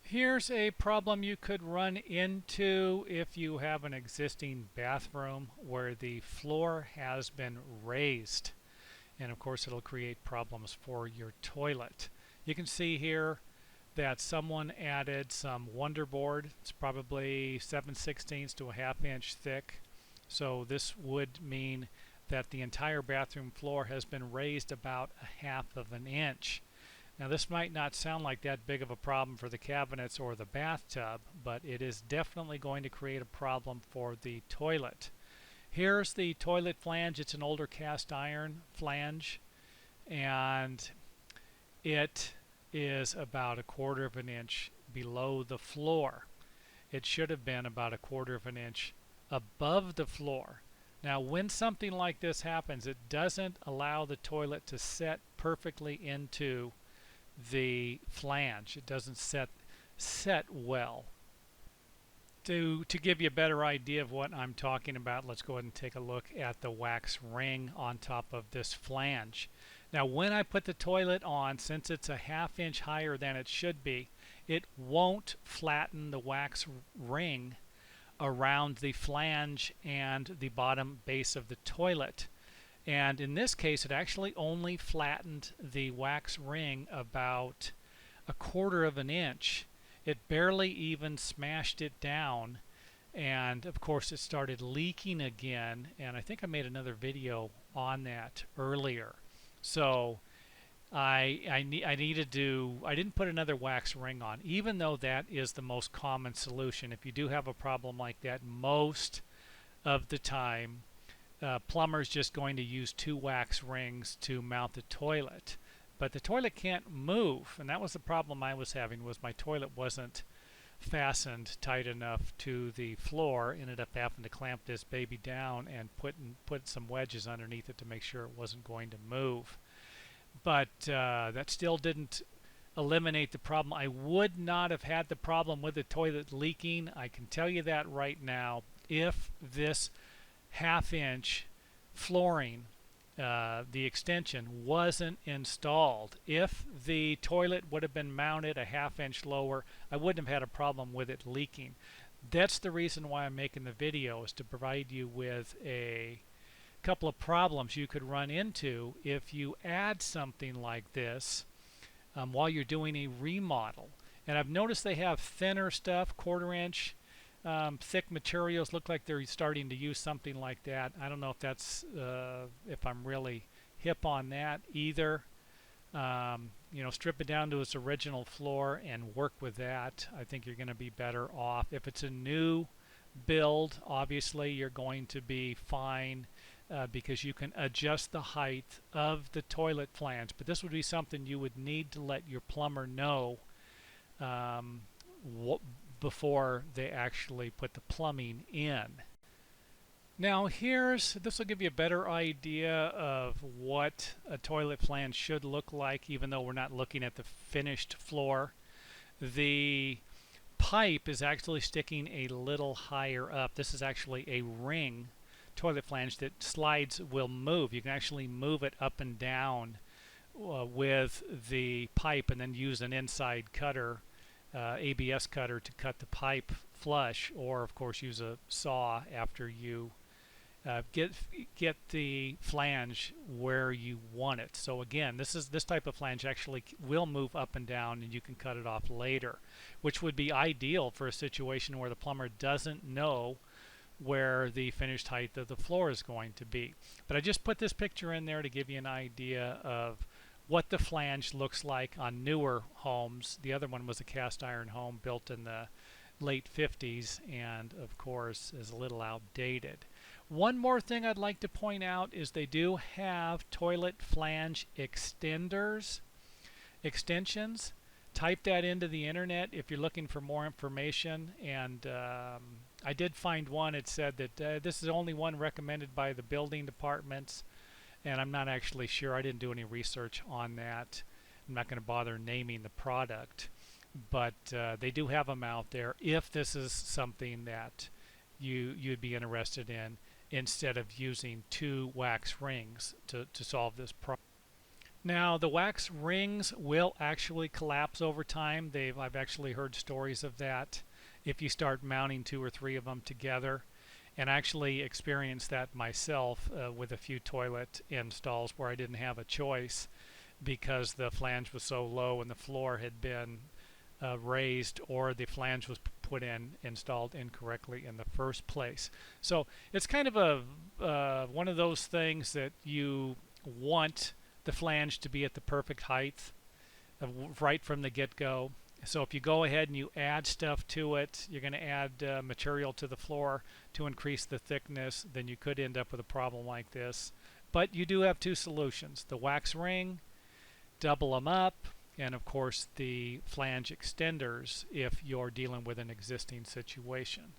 Here's a problem you could run into if you have an existing bathroom where the floor has been raised. And of course it'll create problems for your toilet. You can see here that someone added some wonderboard. It's probably 7/16 to a ½ inch thick. So this would mean that the entire bathroom floor has been raised about a ½ of an inch. Now this might not sound like that big of a problem for the cabinets or the bathtub, but it is definitely going to create a problem for the toilet. Here's the toilet flange. It's an older cast iron flange, and it is about a quarter of an inch below the floor. It should have been about a quarter of an inch above the floor. Now when something like this happens, it doesn't allow the toilet to set perfectly into the flange. It doesn't set well. To give you a better idea of what I'm talking about, let's go ahead and take a look at the wax ring on top of this flange. Now when I put the toilet on, since it's a ½ inch higher than it should be, it won't flatten the wax ring around the flange and the bottom base of the toilet. And in this case, it actually only flattened the wax ring about a quarter of an inch. It barely even smashed it down. And of course, it started leaking again. And I think I made another video on that earlier. So I didn't put another wax ring on, even though that is the most common solution. If you do have a problem like that, most of the time, plumber's just going to use 2 wax rings to mount the toilet. But the toilet can't move, and that was the problem I was having, was my toilet wasn't fastened tight enough to the floor. Ended up having to clamp this baby down and put some wedges underneath it to make sure it wasn't going to move. But that still didn't eliminate the problem. I would not have had the problem with the toilet leaking. I can tell you that right now, if this ½ inch flooring, the extension, wasn't installed. If the toilet would have been mounted a ½ inch lower, I wouldn't have had a problem with it leaking. That's the reason why I'm making the video, is to provide you with a couple of problems you could run into if you add something like this while you're doing a remodel. And I've noticed they have thinner stuff, 1/4 inch thick materials. Look like they're starting to use something like that. I don't know if that's if I'm really hip on that either. You know, strip it down to its original floor and work with that. I think you're going to be better off. If it's a new build, obviously you're going to be fine because you can adjust the height of the toilet flange. But this would be something you would need to let your plumber know um, before they actually put the plumbing in. Now this will give you a better idea of what a toilet flange should look like, even though we're not looking at the finished floor. The pipe is actually sticking a little higher up. This is actually a ring toilet flange that slides, will move. You can actually move it up and down with the pipe, and then use an inside cutter, ABS cutter, to cut the pipe flush, or of course use a saw after you get the flange where you want it. So again, this type of flange actually will move up and down, and you can cut it off later, which would be ideal for a situation where the plumber doesn't know where the finished height of the floor is going to be. But I just put this picture in there to give you an idea of what the flange looks like on newer homes. The other one was a cast iron home built in the late 50s, and of course is a little outdated. One more thing I'd like to point out is they do have toilet flange extensions. Type that into the internet if you're looking for more information. And I did find one. It said that this is only one recommended by the building departments, and I'm not actually sure. I didn't do any research on that. I'm not going to bother naming the product, but they do have them out there if this is something that you'd be interested in, instead of using 2 wax rings to solve this problem. Now, the wax rings will actually collapse over time. I've actually heard stories of that if you start mounting two or three of them together, and actually experienced that myself with a few toilet installs where I didn't have a choice because the flange was so low and the floor had been raised, or the flange was put in installed incorrectly in the first place. So it's kind of a one of those things that you want the flange to be at the perfect height right from the get-go. So if you go ahead and you add stuff to it, you're going to add material to the floor to increase the thickness, then you could end up with a problem like this. But you do have two solutions: the wax ring, double them up, and of course the flange extenders if you're dealing with an existing situation.